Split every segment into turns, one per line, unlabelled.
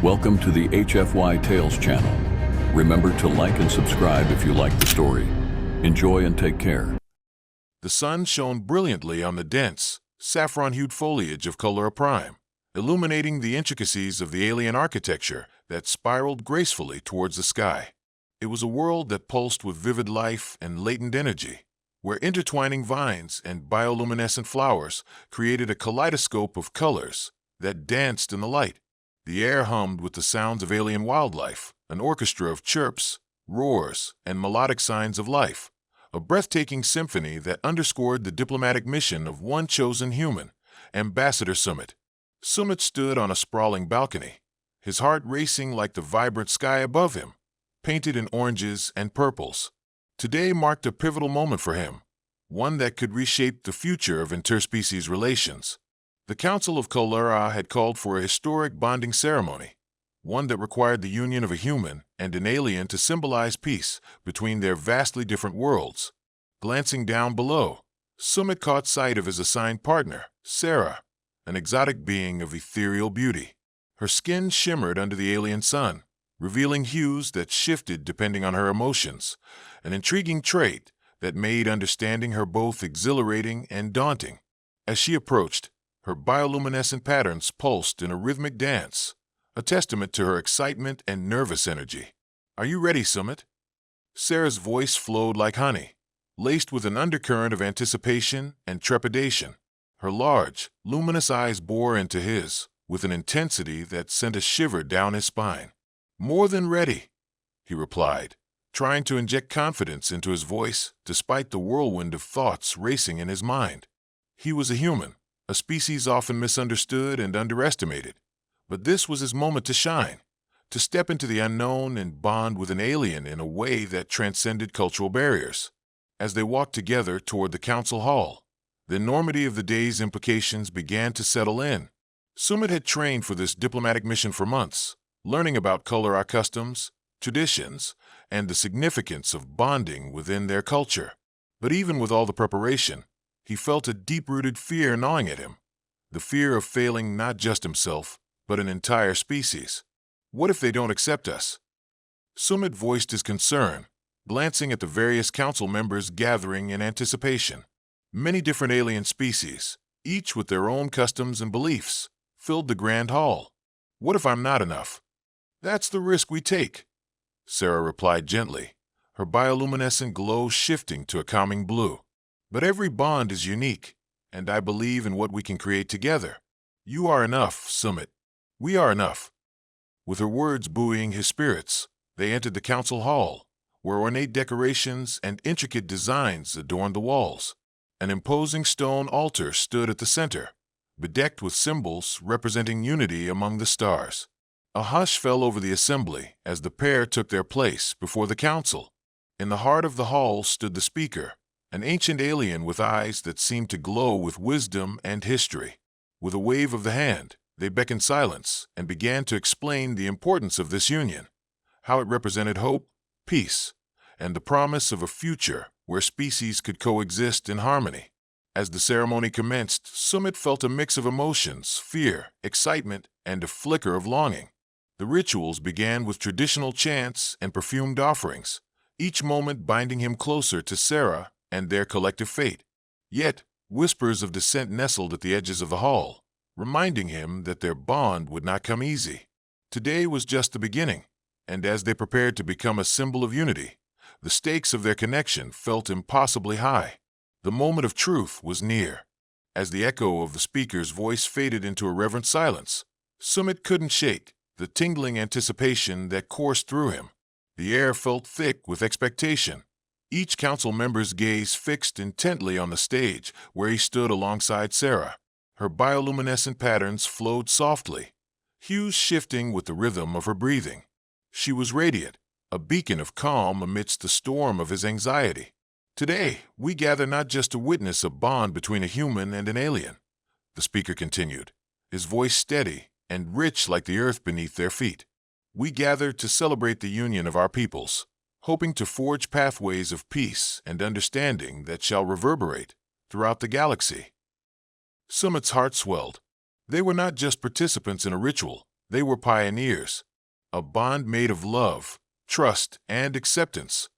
Welcome to the HFY Tales channel. Remember to like and subscribe if you like the story. Enjoy and take care.
The sun shone brilliantly on the dense, saffron-hued foliage of Colora Prime, illuminating the intricacies of the alien architecture that spiraled gracefully towards the sky. It was a world that pulsed with vivid life and latent energy, where intertwining vines and bioluminescent flowers created a kaleidoscope of colors that danced in the light. The air hummed with the sounds of alien wildlife, an orchestra of chirps, roars, and melodic signs of life, a breathtaking symphony that underscored the diplomatic mission of one chosen human, Ambassador Summit. Summit stood on a sprawling balcony, his heart racing like the vibrant sky above him, painted in oranges and purples. Today marked a pivotal moment for him, one that could reshape the future of interspecies relations. The Council of Colora had called for a historic bonding ceremony, one that required the union of a human and an alien to symbolize peace between their vastly different worlds. Glancing down below, Summit caught sight of his assigned partner, Sarah, an exotic being of ethereal beauty. Her skin shimmered under the alien sun, revealing hues that shifted depending on her emotions, an intriguing trait that made understanding her both exhilarating and daunting. As she approached, her bioluminescent patterns pulsed in a rhythmic dance, a testament to her excitement and nervous energy. "Are you ready, Summit?" Sarah's voice flowed like honey, laced with an undercurrent of anticipation and trepidation. Her large, luminous eyes bore into his, with an intensity that sent a shiver down his spine. "More than ready," he replied, trying to inject confidence into his voice despite the whirlwind of thoughts racing in his mind. He was a human, a species often misunderstood and underestimated, but this was his moment to shine, to step into the unknown and bond with an alien in a way that transcended cultural barriers. As they walked together toward the council hall, the enormity of the day's implications began to settle in. Summit had trained for this diplomatic mission for months, learning about Colora customs, traditions, and the significance of bonding within their culture. But even with all the preparation, he felt a deep-rooted fear gnawing at him, the fear of failing not just himself, but an entire species. What if they don't accept us? Summit voiced his concern, glancing at the various council members gathering in anticipation. Many different alien species, each with their own customs and beliefs, filled the grand hall. "What if I'm not enough?" "That's the risk we take," Sarah replied gently, her bioluminescent glow shifting to a calming blue. "But every bond is unique, and I believe in what we can create together. You are enough, Summit. We are enough." With her words buoying his spirits, they entered the council hall, where ornate decorations and intricate designs adorned the walls. An imposing stone altar stood at the center, bedecked with symbols representing unity among the stars. A hush fell over the assembly as the pair took their place before the council. In the heart of the hall stood the speaker, an ancient alien with eyes that seemed to glow with wisdom and history. With a wave of the hand, they beckoned silence and began to explain the importance of this union, how it represented hope, peace, and the promise of a future where species could coexist in harmony. As the ceremony commenced, Summit felt a mix of emotions, fear, excitement, and a flicker of longing. The rituals began with traditional chants and perfumed offerings, each moment binding him closer to Sarah and their collective fate. Yet, whispers of dissent nestled at the edges of the hall, reminding him that their bond would not come easy. Today was just the beginning, and as they prepared to become a symbol of unity, the stakes of their connection felt impossibly high. The moment of truth was near. As the echo of the speaker's voice faded into a reverent silence, Summit couldn't shake the tingling anticipation that coursed through him. The air felt thick with expectation, each council member's gaze fixed intently on the stage where he stood alongside Sarah. Her bioluminescent patterns flowed softly, hues shifting with the rhythm of her breathing. She was radiant, a beacon of calm amidst the storm of his anxiety. "Today, we gather not just to witness a bond between a human and an alien," the speaker continued, his voice steady and rich like the earth beneath their feet. "We gather to celebrate the union of our peoples, hoping to forge pathways of peace and understanding that shall reverberate throughout the galaxy." Summit's heart swelled. They were not just participants in a ritual, They were pioneers, a bond made of love, trust, and acceptance,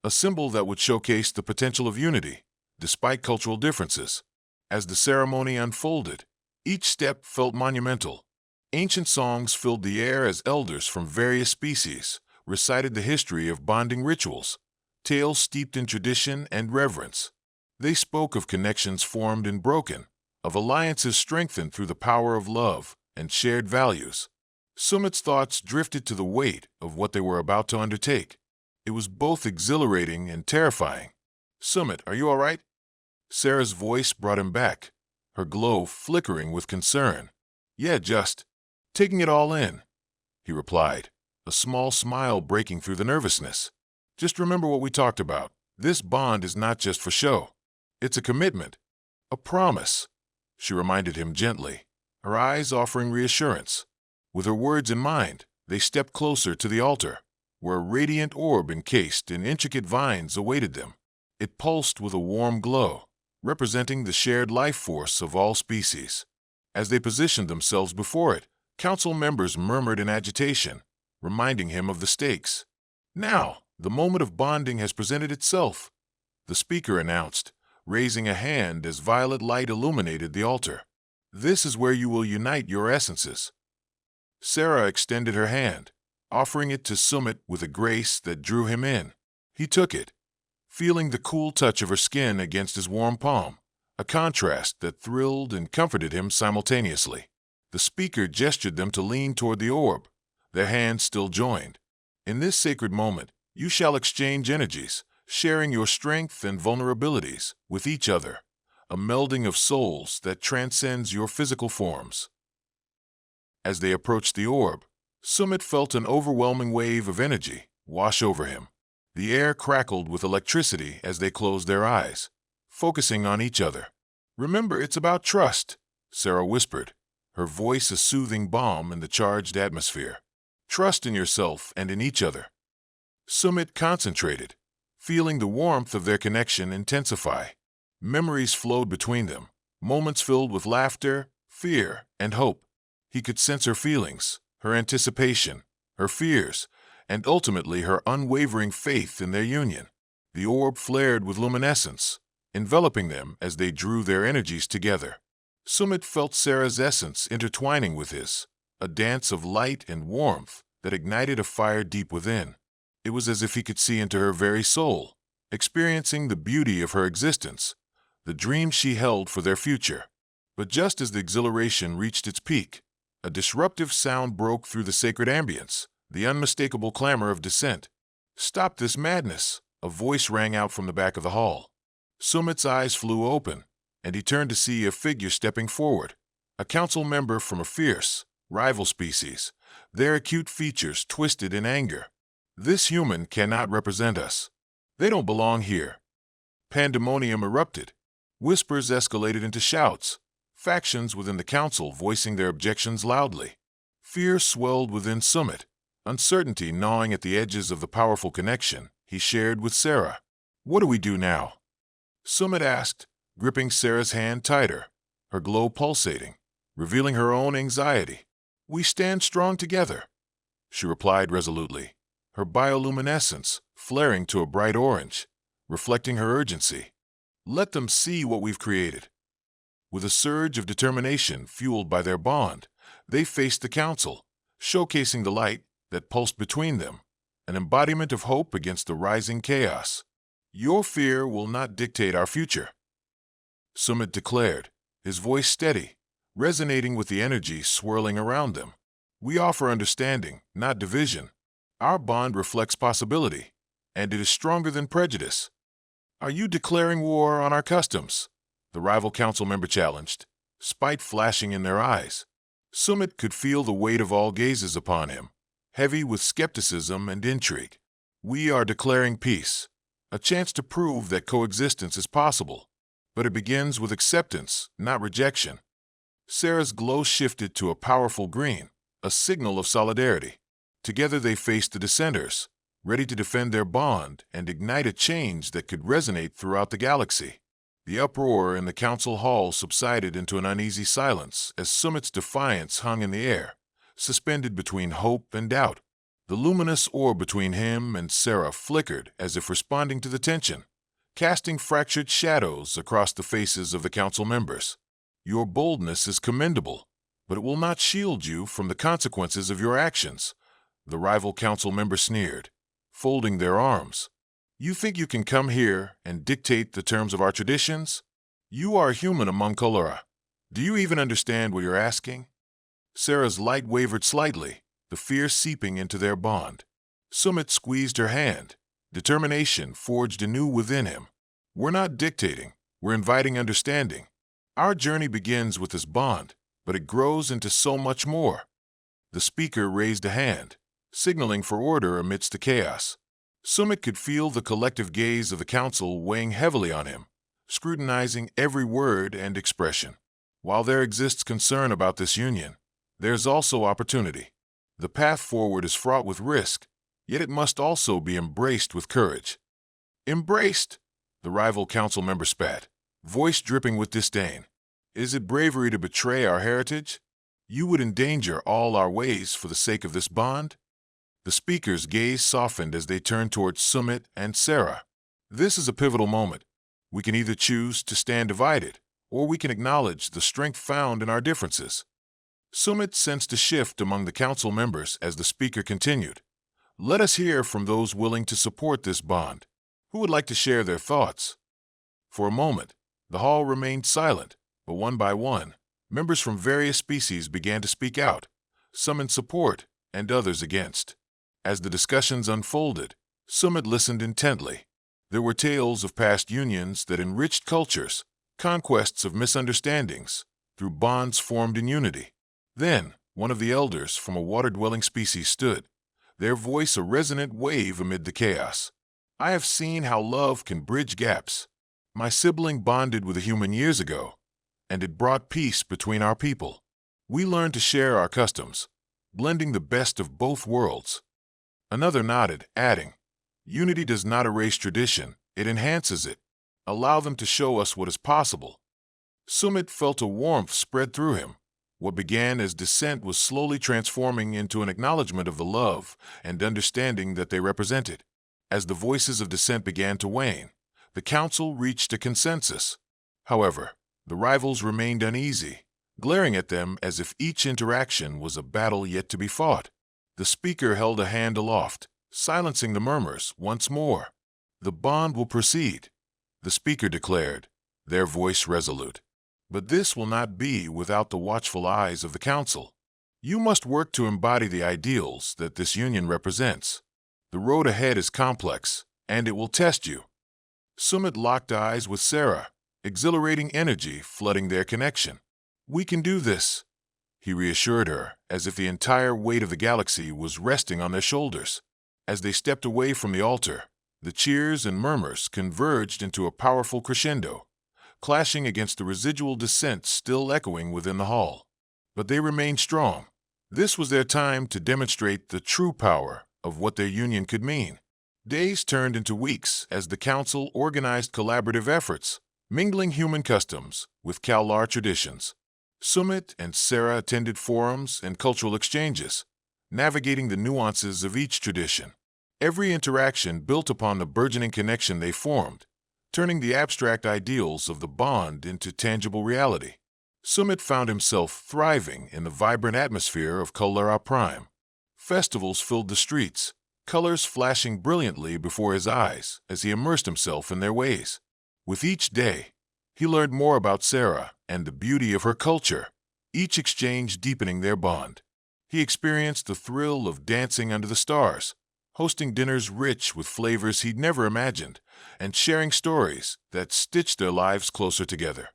a symbol that would showcase the potential of unity, despite cultural differences. As the ceremony unfolded, each step felt monumental. Ancient songs filled the air as elders from various species recited the history of bonding rituals, tales steeped in tradition and reverence. They spoke of connections formed and broken, of alliances strengthened through the power of love and shared values. Sumit's thoughts drifted to the weight of what they were about to undertake. It was both exhilarating and terrifying. "Sumit, are you all right?" Sarah's voice brought him back, her glow flickering with concern. "Yeah, just taking it all in," he replied, a small smile breaking through the nervousness. "Just remember what we talked about. This bond is not just for show. It's a commitment, a promise," she reminded him gently, her eyes offering reassurance. With her words in mind, they stepped closer to the altar, where a radiant orb encased in intricate vines awaited them. It pulsed with a warm glow, representing the shared life force of all species. As they positioned themselves before it, council members murmured in agitation, reminding him of the stakes. "Now, the moment of bonding has presented itself," the speaker announced, raising a hand as violet light illuminated the altar. "This is where you will unite your essences." Sarah extended her hand, offering it to Sumit with a grace that drew him in. He took it, feeling the cool touch of her skin against his warm palm, a contrast that thrilled and comforted him simultaneously. The speaker gestured them to lean toward the orb, their hands still joined. "In this sacred moment, you shall exchange energies, sharing your strength and vulnerabilities with each other, a melding of souls that transcends your physical forms." As they approached the orb, Sumit felt an overwhelming wave of energy wash over him. The air crackled with electricity as they closed their eyes, focusing on each other. "Remember, it's about trust," Sarah whispered, her voice a soothing balm in the charged atmosphere. "Trust in yourself and in each other." Sumit concentrated, feeling the warmth of their connection intensify. Memories flowed between them, moments filled with laughter, fear, and hope. He could sense her feelings, her anticipation, her fears, and ultimately her unwavering faith in their union. The orb flared with luminescence, enveloping them as they drew their energies together. Sumit felt Sarah's essence intertwining with his, a dance of light and warmth that ignited a fire deep within. It was as if he could see into her very soul, experiencing the beauty of her existence, the dreams she held for their future. But just as the exhilaration reached its peak, a disruptive sound broke through the sacred ambience, the unmistakable clamor of dissent. "Stop this madness!" a voice rang out from the back of the hall. Sumit's eyes flew open, and he turned to see a figure stepping forward, a council member from a fierce, rival species, their acute features twisted in anger. "This human cannot represent us. They don't belong here." Pandemonium erupted. Whispers escalated into shouts, factions within the council voicing their objections loudly. Fear swelled within Sumit, uncertainty gnawing at the edges of the powerful connection he shared with Sarah. "What do we do now?" Sumit asked, gripping Sarah's hand tighter, her glow pulsating, revealing her own anxiety. "We stand strong together," she replied resolutely, her bioluminescence flaring to a bright orange, reflecting her urgency. "Let them see what we've created." With a surge of determination fueled by their bond, they faced the council, showcasing the light that pulsed between them, an embodiment of hope against the rising chaos. "Your fear will not dictate our future," Sumit declared, his voice steady, resonating with the energy swirling around them. "We offer understanding, not division. Our bond reflects possibility, and it is stronger than prejudice." "Are you declaring war on our customs?" the rival council member challenged, spite flashing in their eyes. Sumit could feel the weight of all gazes upon him, heavy with skepticism and intrigue. "We are declaring peace, a chance to prove that coexistence is possible, but it begins with acceptance, not rejection." Sarah's glow shifted to a powerful green, a signal of solidarity. Together they faced the dissenters, ready to defend their bond and ignite a change that could resonate throughout the galaxy. The uproar in the council hall subsided into an uneasy silence as Sumit's defiance hung in the air, suspended between hope and doubt. The luminous orb between him and Sarah flickered as if responding to the tension, casting fractured shadows across the faces of the council members. Your boldness is commendable, but it will not shield you from the consequences of your actions, the rival council member sneered, folding their arms. You think you can come here and dictate the terms of our traditions? You are a human among Colora. Do you even understand what you're asking? Sarah's light wavered slightly, the fear seeping into their bond. Sumit squeezed her hand. Determination forged anew within him. We're not dictating, we're inviting understanding. Our journey begins with this bond, but it grows into so much more. The speaker raised a hand, signaling for order amidst the chaos. Sumit could feel the collective gaze of the council weighing heavily on him, scrutinizing every word and expression. While there exists concern about this union, there's also opportunity. The path forward is fraught with risk, yet it must also be embraced with courage. Embraced? The rival council member spat, voice dripping with disdain. Is it bravery to betray our heritage? You would endanger all our ways for the sake of this bond? The speaker's gaze softened as they turned towards Sumit and Sarah. This is a pivotal moment. We can either choose to stand divided, or we can acknowledge the strength found in our differences. Sumit sensed a shift among the council members as the speaker continued. Let us hear from those willing to support this bond. Who would like to share their thoughts? For a moment, the hall remained silent, but one by one, members from various species began to speak out, some in support and others against. As the discussions unfolded, Sumit listened intently. There were tales of past unions that enriched cultures, conquests of misunderstandings, through bonds formed in unity. Then, one of the elders from a water-dwelling species stood, their voice a resonant wave amid the chaos. I have seen how love can bridge gaps. My sibling bonded with a human years ago, and it brought peace between our people. We learned to share our customs, blending the best of both worlds. Another nodded, adding, Unity does not erase tradition, it enhances it. Allow them to show us what is possible. Sumit felt a warmth spread through him. What began as dissent was slowly transforming into an acknowledgement of the love and understanding that they represented. As the voices of dissent began to wane, the council reached a consensus. However, the rivals remained uneasy, glaring at them as if each interaction was a battle yet to be fought. The speaker held a hand aloft, silencing the murmurs once more. The bond will proceed, the speaker declared, their voice resolute. But this will not be without the watchful eyes of the council. You must work to embody the ideals that this union represents. The road ahead is complex, and it will test you. Sumit locked eyes with Sarah, exhilarating energy flooding their connection. We can do this, he reassured her, as if the entire weight of the galaxy was resting on their shoulders. As they stepped away from the altar, the cheers and murmurs converged into a powerful crescendo, clashing against the residual dissent still echoing within the hall. But they remained strong. This was their time to demonstrate the true power of what their union could mean. Days turned into weeks as the council organized collaborative efforts, mingling human customs with Kalar traditions. Sumit and Sarah attended forums and cultural exchanges, navigating the nuances of each tradition. Every interaction built upon the burgeoning connection they formed, turning the abstract ideals of the bond into tangible reality. Sumit found himself thriving in the vibrant atmosphere of Kalara Prime. Festivals filled the streets, colors flashing brilliantly before his eyes as he immersed himself in their ways. With each day, he learned more about Sarah and the beauty of her culture, each exchange deepening their bond. He experienced the thrill of dancing under the stars, hosting dinners rich with flavors he'd never imagined, and sharing stories that stitched their lives closer together.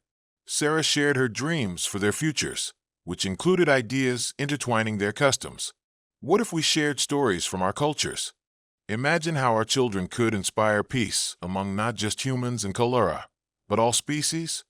Sarah shared her dreams for their futures, which included ideas intertwining their customs. What if we shared stories from our cultures? Imagine how our children could inspire peace among not just humans and Kalara, but all species?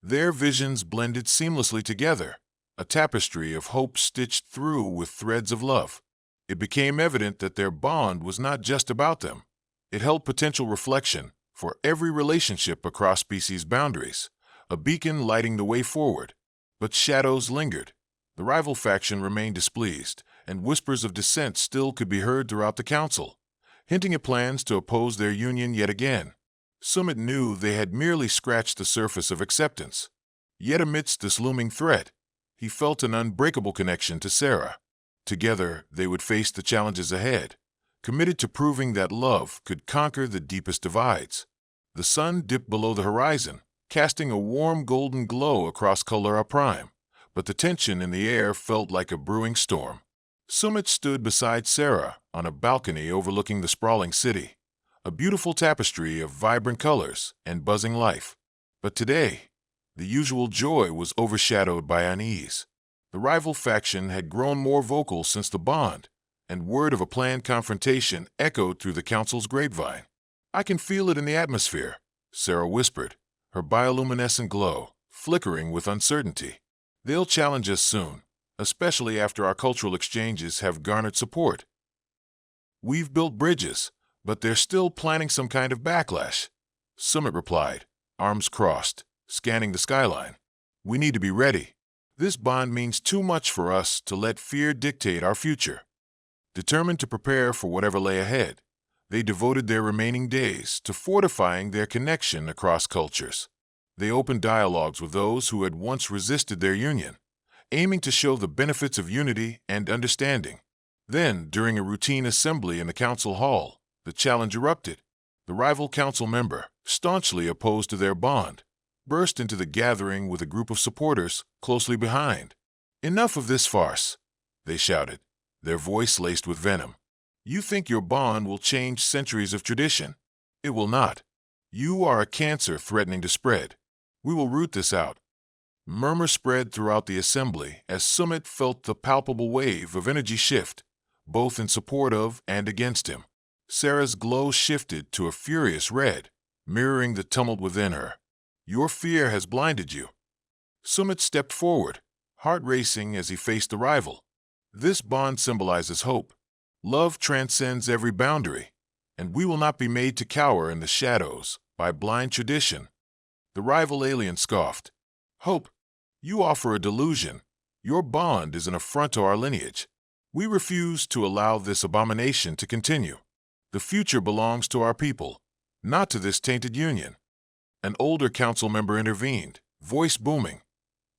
Their visions blended seamlessly together, a tapestry of hope stitched through with threads of love. It became evident that their bond was not just about them. It held potential reflection for every relationship across species boundaries, a beacon lighting the way forward. But shadows lingered. The rival faction remained displeased, and whispers of dissent still could be heard throughout the council, hinting at plans to oppose their union yet again. Summit knew they had merely scratched the surface of acceptance. Yet amidst this looming threat, he felt an unbreakable connection to Sarah. Together, they would face the challenges ahead, committed to proving that love could conquer the deepest divides. The sun dipped below the horizon, casting a warm golden glow across Colera Prime, but the tension in the air felt like a brewing storm. Summit stood beside Sarah on a balcony overlooking the sprawling city, a beautiful tapestry of vibrant colors and buzzing life. But today, the usual joy was overshadowed by unease. The rival faction had grown more vocal since the bond, and word of a planned confrontation echoed through the council's grapevine. "I can feel it in the atmosphere," Sarah whispered, her bioluminescent glow flickering with uncertainty. "They'll challenge us soon, especially after our cultural exchanges have garnered support. We've built bridges, but they're still planning some kind of backlash," Summit replied, arms crossed, scanning the skyline. "We need to be ready. This bond means too much for us to let fear dictate our future." Determined to prepare for whatever lay ahead, they devoted their remaining days to fortifying their connection across cultures. They opened dialogues with those who had once resisted their union, aiming to show the benefits of unity and understanding. Then, during a routine assembly in the council hall, the challenge erupted. The rival council member, staunchly opposed to their bond, burst into the gathering with a group of supporters closely behind. "Enough of this farce," they shouted, their voice laced with venom. "You think your bond will change centuries of tradition? It will not. You are a cancer threatening to spread. We will root this out." Murmurs spread throughout the assembly as Summit felt the palpable wave of energy shift, both in support of and against him. Sarah's glow shifted to a furious red, mirroring the tumult within her. "Your fear has blinded you." Summit stepped forward, heart racing as he faced the rival. This bond symbolizes hope. Love transcends every boundary, and we will not be made to cower in the shadows by blind tradition. The rival alien scoffed. "Hope? You offer a delusion. Your bond is an affront to our lineage. We refuse to allow this abomination to continue. The future belongs to our people, not to this tainted union." An older council member intervened, voice booming.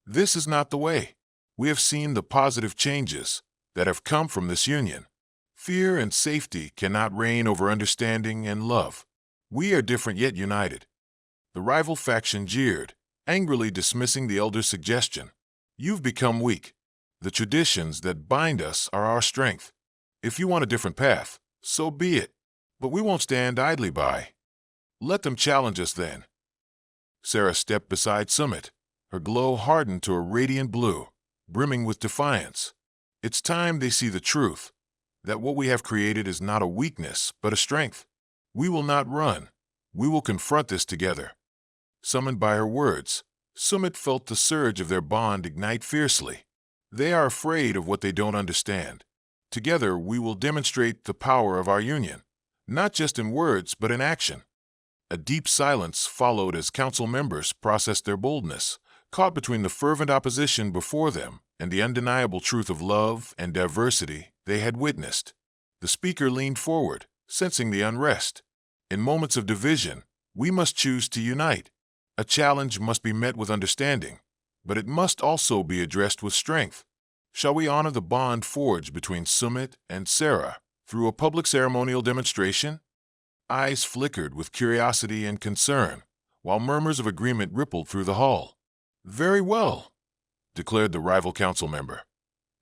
"This is not the way. We have seen the positive changes that have come from this union. Fear and safety cannot reign over understanding and love. We are different yet united." The rival faction jeered, angrily dismissing the elder's suggestion. "You've become weak. The traditions that bind us are our strength. If you want a different path, so be it. But we won't stand idly by. Let them challenge us then." Sarah stepped beside Summit, her glow hardened to a radiant blue, brimming with defiance. "It's time they see the truth, that what we have created is not a weakness, but a strength. We will not run. We will confront this together." Summoned by her words, Summit felt the surge of their bond ignite fiercely. They are afraid of what they don't understand. Together, we will demonstrate the power of our union, not just in words, but in action. A deep silence followed as council members processed their boldness, caught between the fervent opposition before them and the undeniable truth of love and diversity they had witnessed. The speaker leaned forward, sensing the unrest. "In moments of division, we must choose to unite. A challenge must be met with understanding, but it must also be addressed with strength. Shall we honor the bond forged between Summit and Sarah through a public ceremonial demonstration?" Eyes flickered with curiosity and concern, while murmurs of agreement rippled through the hall. "Very well," declared the rival council member.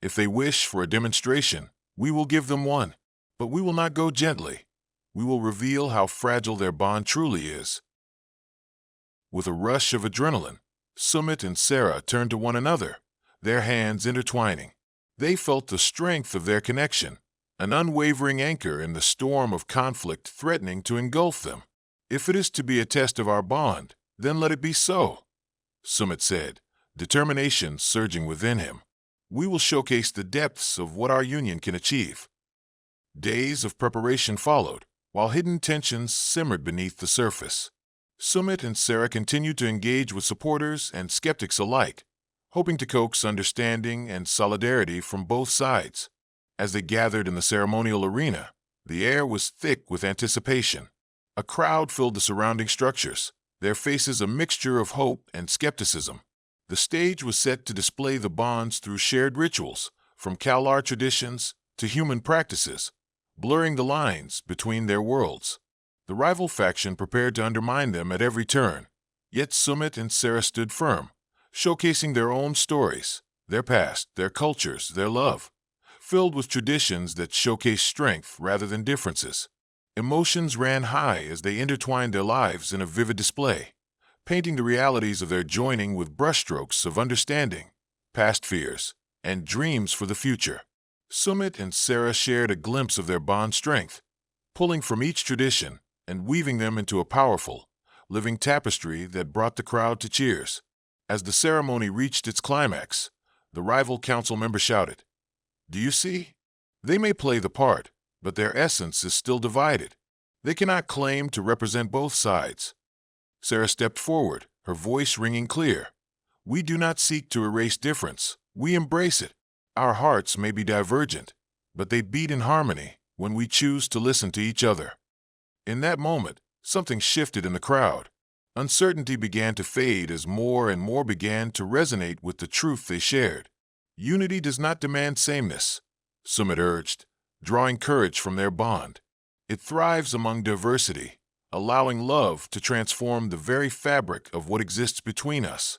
"If they wish for a demonstration, we will give them one. But we will not go gently. We will reveal how fragile their bond truly is." With a rush of adrenaline, Summit and Sarah turned to one another, their hands intertwining. They felt the strength of their connection, an unwavering anchor in the storm of conflict threatening to engulf them. "If it is to be a test of our bond, then let it be so," Summit said, determination surging within him. "We will showcase the depths of what our union can achieve." Days of preparation followed, while hidden tensions simmered beneath the surface. Summit and Sarah continued to engage with supporters and skeptics alike, hoping to coax understanding and solidarity from both sides. As they gathered in the ceremonial arena, the air was thick with anticipation. A crowd filled the surrounding structures, their faces a mixture of hope and skepticism. The stage was set to display the bonds through shared rituals, from Kalar traditions to human practices, blurring the lines between their worlds. The rival faction prepared to undermine them at every turn, yet Sumit and Sarah stood firm, showcasing their own stories, their past, their cultures, their love, filled with traditions that showcase strength rather than differences. Emotions ran high as they intertwined their lives in a vivid display, painting the realities of their joining with brushstrokes of understanding, past fears, and dreams for the future. Sumit and Sarah shared a glimpse of their bond strength, pulling from each tradition and weaving them into a powerful, living tapestry that brought the crowd to cheers. As the ceremony reached its climax, the rival council member shouted, "Do you see? They may play the part, but their essence is still divided. They cannot claim to represent both sides." Sarah stepped forward, her voice ringing clear. "We do not seek to erase difference. We embrace it. Our hearts may be divergent, but they beat in harmony when we choose to listen to each other." In that moment, something shifted in the crowd. Uncertainty began to fade as more and more began to resonate with the truth they shared. "Unity does not demand sameness," Sumit urged, drawing courage from their bond. "It thrives among diversity, allowing love to transform the very fabric of what exists between us."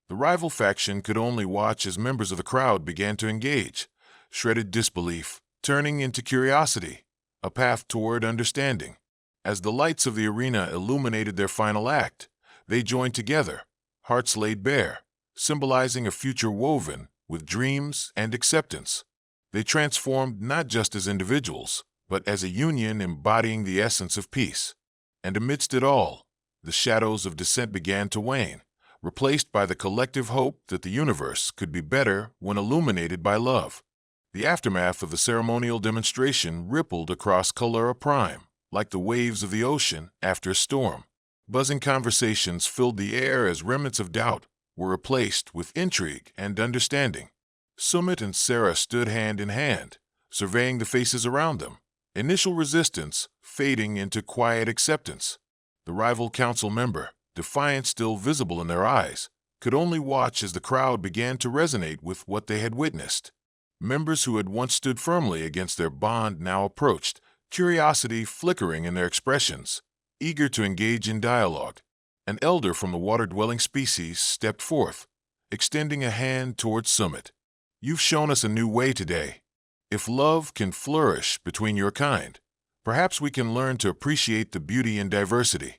The rival faction could only watch as members of the crowd began to engage, shredded disbelief turning into curiosity, a path toward understanding. As the lights of the arena illuminated their final act, they joined together, hearts laid bare, symbolizing a future woven with dreams and acceptance. They transformed not just as individuals, but as a union embodying the essence of peace. And amidst it all, the shadows of dissent began to wane, replaced by the collective hope that the universe could be better when illuminated by love. The aftermath of the ceremonial demonstration rippled across Colera Prime, like the waves of the ocean after a storm. Buzzing conversations filled the air as remnants of doubt were replaced with intrigue and understanding. Sumit and Sarah stood hand in hand, surveying the faces around them, initial resistance fading into quiet acceptance. The rival council member, defiance still visible in their eyes, could only watch as the crowd began to resonate with what they had witnessed. Members who had once stood firmly against their bond now approached, curiosity flickering in their expressions, eager to engage in dialogue. An elder from the water-dwelling species stepped forth, extending a hand towards Sumit. "You've shown us a new way today. If love can flourish between your kind, perhaps we can learn to appreciate the beauty in diversity."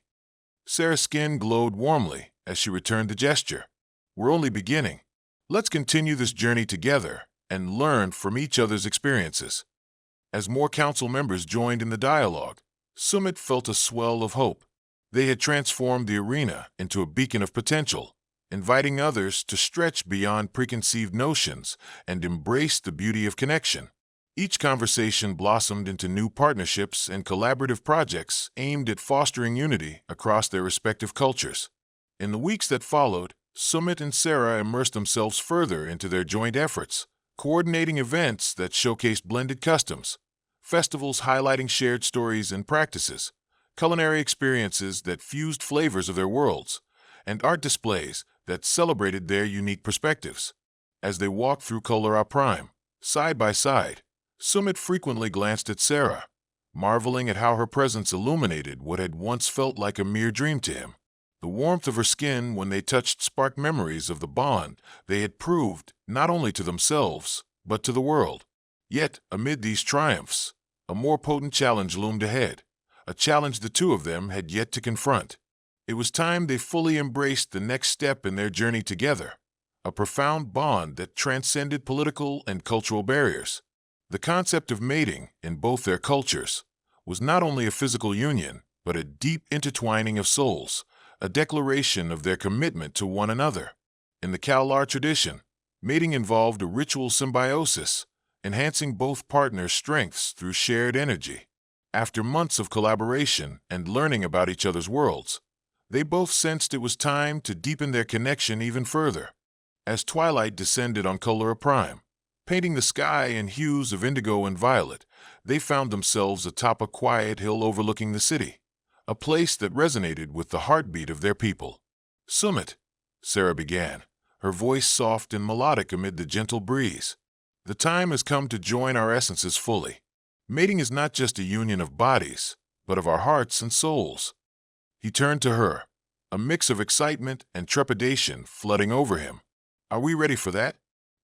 Sarah's skin glowed warmly as she returned the gesture. "We're only beginning. Let's continue this journey together and learn from each other's experiences." As more council members joined in the dialogue, Sumit felt a swell of hope. They had transformed the arena into a beacon of potential, inviting others to stretch beyond preconceived notions and embrace the beauty of connection. Each conversation blossomed into new partnerships and collaborative projects aimed at fostering unity across their respective cultures. In the weeks that followed, Sumit and Sarah immersed themselves further into their joint efforts, coordinating events that showcased blended customs, festivals highlighting shared stories and practices, culinary experiences that fused flavors of their worlds, and art displays that celebrated their unique perspectives. As they walked through Colera Prime, side by side, Sumit frequently glanced at Sarah, marveling at how her presence illuminated what had once felt like a mere dream to him. The warmth of her skin when they touched sparked memories of the bond they had proved not only to themselves, but to the world. Yet, amid these triumphs, a more potent challenge loomed ahead, a challenge the two of them had yet to confront. It was time they fully embraced the next step in their journey together, a profound bond that transcended political and cultural barriers. The concept of mating in both their cultures was not only a physical union, but a deep intertwining of souls, a declaration of their commitment to one another. In the Kalar tradition, mating involved a ritual symbiosis, enhancing both partners' strengths through shared energy. After months of collaboration and learning about each other's worlds, they both sensed it was time to deepen their connection even further. As twilight descended on Color Prime, painting the sky in hues of indigo and violet, they found themselves atop a quiet hill overlooking the city, a place that resonated with the heartbeat of their people. "Summit," Sarah began, her voice soft and melodic amid the gentle breeze. "The time has come to join our essences fully. Mating is not just a union of bodies, but of our hearts and souls." He turned to her, a mix of excitement and trepidation flooding over him. "Are we ready for that?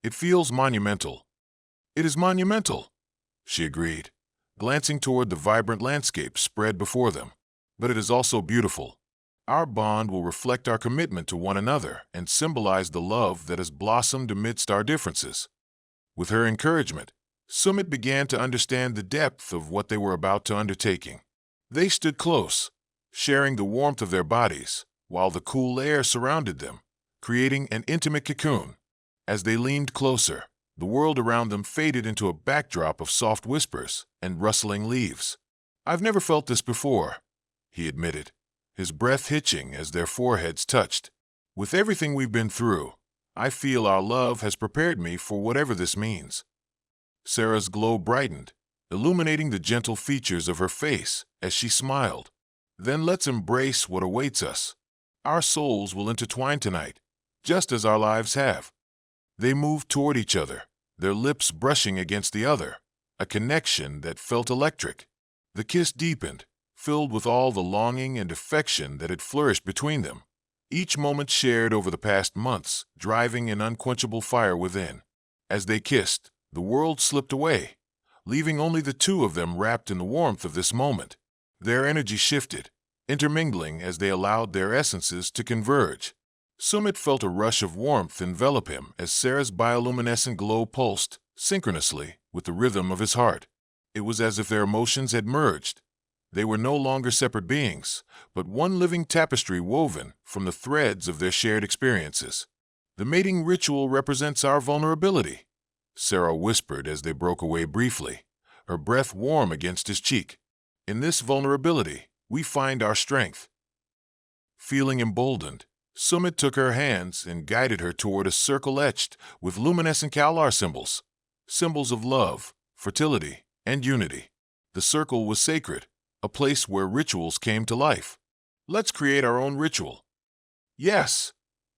It feels monumental." "It is monumental," she agreed, glancing toward the vibrant landscape spread before them. "But it is also beautiful. Our bond will reflect our commitment to one another and symbolize the love that has blossomed amidst our differences." With her encouragement, Summit began to understand the depth of what they were about to undertaking. They stood close, sharing the warmth of their bodies, while the cool air surrounded them, creating an intimate cocoon. As they leaned closer, the world around them faded into a backdrop of soft whispers and rustling leaves. "I've never felt this before," he admitted, his breath hitching as their foreheads touched. "With everything we've been through, I feel our love has prepared me for whatever this means." Sarah's glow brightened, illuminating the gentle features of her face as she smiled. "Then let's embrace what awaits us. Our souls will intertwine tonight, just as our lives have." They moved toward each other, their lips brushing against the other, a connection that felt electric. The kiss deepened, filled with all the longing and affection that had flourished between them, each moment shared over the past months, driving an unquenchable fire within. As they kissed, the world slipped away, leaving only the two of them wrapped in the warmth of this moment. Their energy shifted, intermingling as they allowed their essences to converge. Summit felt a rush of warmth envelop him as Sarah's bioluminescent glow pulsed, synchronously, with the rhythm of his heart. It was as if their emotions had merged. They were no longer separate beings, but one living tapestry woven from the threads of their shared experiences. "The mating ritual represents our vulnerability," Sarah whispered as they broke away briefly, her breath warm against his cheek. "In this vulnerability, we find our strength." Feeling emboldened, Summit took her hands and guided her toward a circle etched with luminescent Kalar symbols, symbols of love, fertility, and unity. The circle was sacred, a place where rituals came to life. "Let's create our own ritual." "Yes,"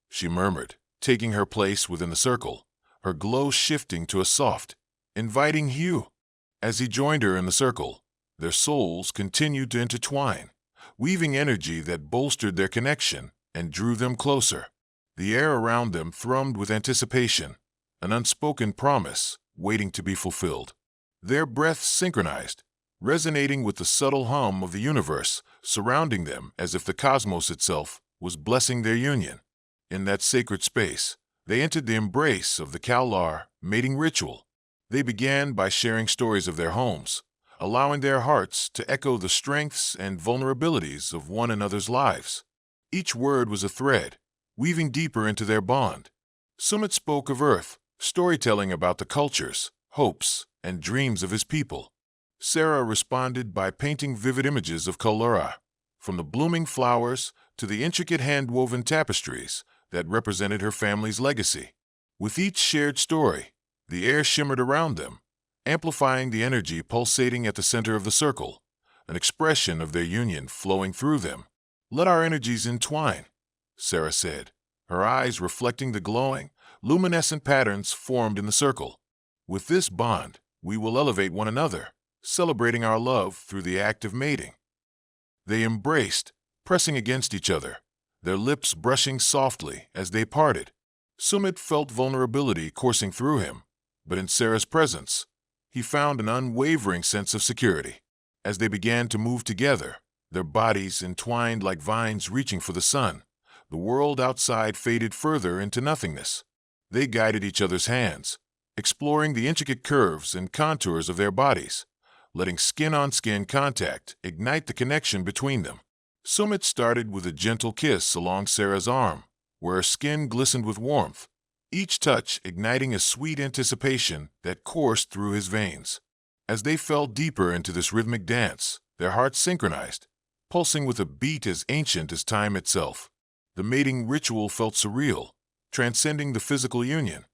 she murmured, taking her place within the circle, her glow shifting to a soft, inviting hue. As he joined her in the circle, their souls continued to intertwine, weaving energy that bolstered their connection and drew them closer. The air around them thrummed with anticipation, an unspoken promise waiting to be fulfilled. Their breaths synchronized, resonating with the subtle hum of the universe surrounding them as if the cosmos itself was blessing their union. In that sacred space, they entered the embrace of the Kalar mating ritual. They began by sharing stories of their homes, allowing their hearts to echo the strengths and vulnerabilities of one another's lives. Each word was a thread, weaving deeper into their bond. Summit spoke of Earth, storytelling about the cultures, hopes, and dreams of his people. Sarah responded by painting vivid images of Kalura, from the blooming flowers to the intricate hand-woven tapestries that represented her family's legacy. With each shared story, the air shimmered around them, amplifying the energy pulsating at the center of the circle, an expression of their union flowing through them. "Let our energies entwine," Sarah said, her eyes reflecting the glowing, luminescent patterns formed in the circle. "With this bond, we will elevate one another, celebrating our love through the act of mating." They embraced, pressing against each other, their lips brushing softly as they parted. Summit felt vulnerability coursing through him, but in Sarah's presence, he found an unwavering sense of security. As they began to move together, their bodies entwined like vines reaching for the sun, the world outside faded further into nothingness. They guided each other's hands, exploring the intricate curves and contours of their bodies, letting skin-on-skin contact ignite the connection between them. Summit started with a gentle kiss along Sarah's arm, where her skin glistened with warmth, each touch igniting a sweet anticipation that coursed through his veins. As they fell deeper into this rhythmic dance, their hearts synchronized, pulsing with a beat as ancient as time itself. The mating ritual felt surreal, transcending the physical union.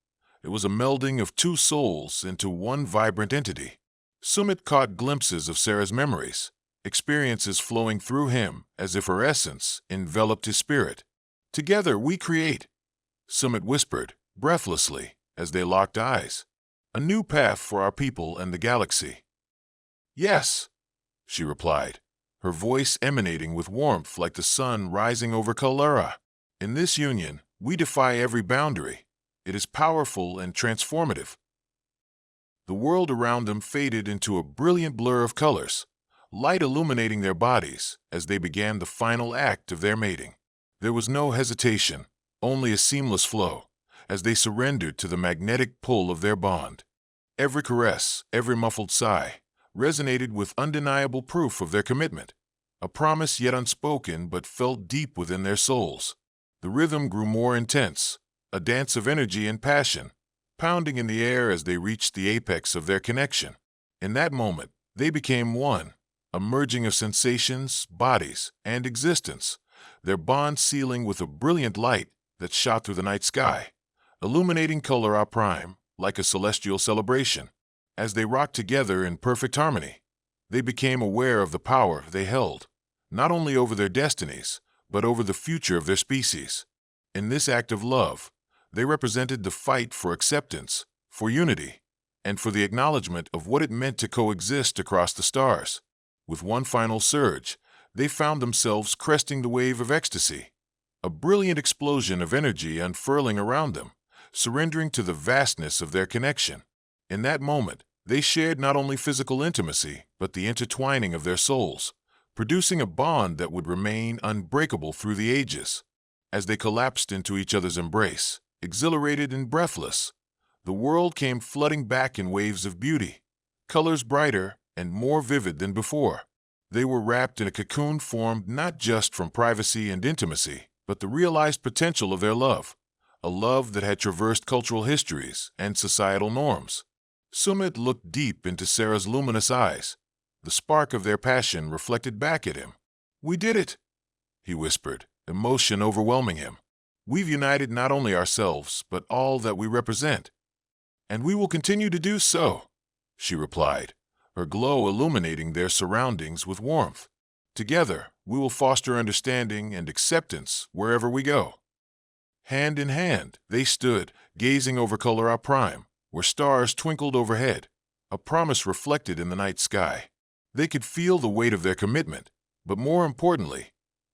It was a melding of two souls into one vibrant entity. Sumit caught glimpses of Sarah's memories, experiences flowing through him as if her essence enveloped his spirit. "Together we create," Sumit whispered, breathlessly, as they locked eyes. "A new path for our people and the galaxy." "Yes," she replied, her voice emanating with warmth like the sun rising over Kalura. "In this union, we defy every boundary. It is powerful and transformative." The world around them faded into a brilliant blur of colors, light illuminating their bodies as they began the final act of their mating. There was no hesitation, only a seamless flow, as they surrendered to the magnetic pull of their bond. Every caress, every muffled sigh, resonated with undeniable proof of their commitment, a promise yet unspoken but felt deep within their souls. The rhythm grew more intense, a dance of energy and passion, pounding in the air as they reached the apex of their connection. In that moment, they became one, a merging of sensations, bodies, and existence, their bond sealing with a brilliant light that shot through the night sky, illuminating Kalura Prime like a celestial celebration. As they rocked together in perfect harmony, they became aware of the power they held, not only over their destinies, but over the future of their species. In this act of love, they represented the fight for acceptance, for unity, and for the acknowledgement of what it meant to coexist across the stars. With one final surge, they found themselves cresting the wave of ecstasy, a brilliant explosion of energy unfurling around them, surrendering to the vastness of their connection. In that moment, they shared not only physical intimacy, but the intertwining of their souls, producing a bond that would remain unbreakable through the ages. As they collapsed into each other's embrace, exhilarated and breathless, the world came flooding back in waves of beauty, colors brighter and more vivid than before. They were wrapped in a cocoon formed not just from privacy and intimacy, but the realized potential of their love, a love that had traversed cultural histories and societal norms. Sumit looked deep into Sarah's luminous eyes, the spark of their passion reflected back at him. "We did it," he whispered, emotion overwhelming him. "We've united not only ourselves, but all that we represent." "And we will continue to do so," she replied, her glow illuminating their surroundings with warmth. "Together, we will foster understanding and acceptance wherever we go." Hand in hand, they stood, gazing over Kalura Prime, where stars twinkled overhead, a promise reflected in the night sky. They could feel the weight of their commitment, but more importantly,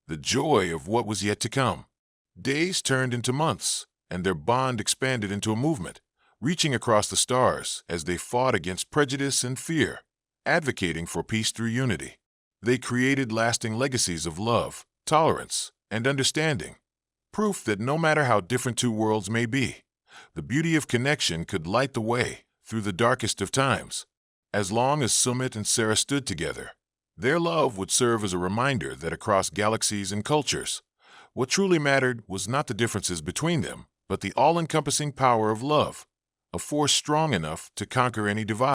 the joy of what was yet to come. Days turned into months, and their bond expanded into a movement, reaching across the stars as they fought against prejudice and fear, advocating for peace through unity. They created lasting legacies of love, tolerance, and understanding, proof that no matter how different two worlds may be, the beauty of connection could light the way through the darkest of times. As long as Sumit and Sarah stood together, their love would serve as a reminder that across galaxies and cultures, what truly mattered was not the differences between them, but the all-encompassing power of love, a force strong enough to conquer any divide.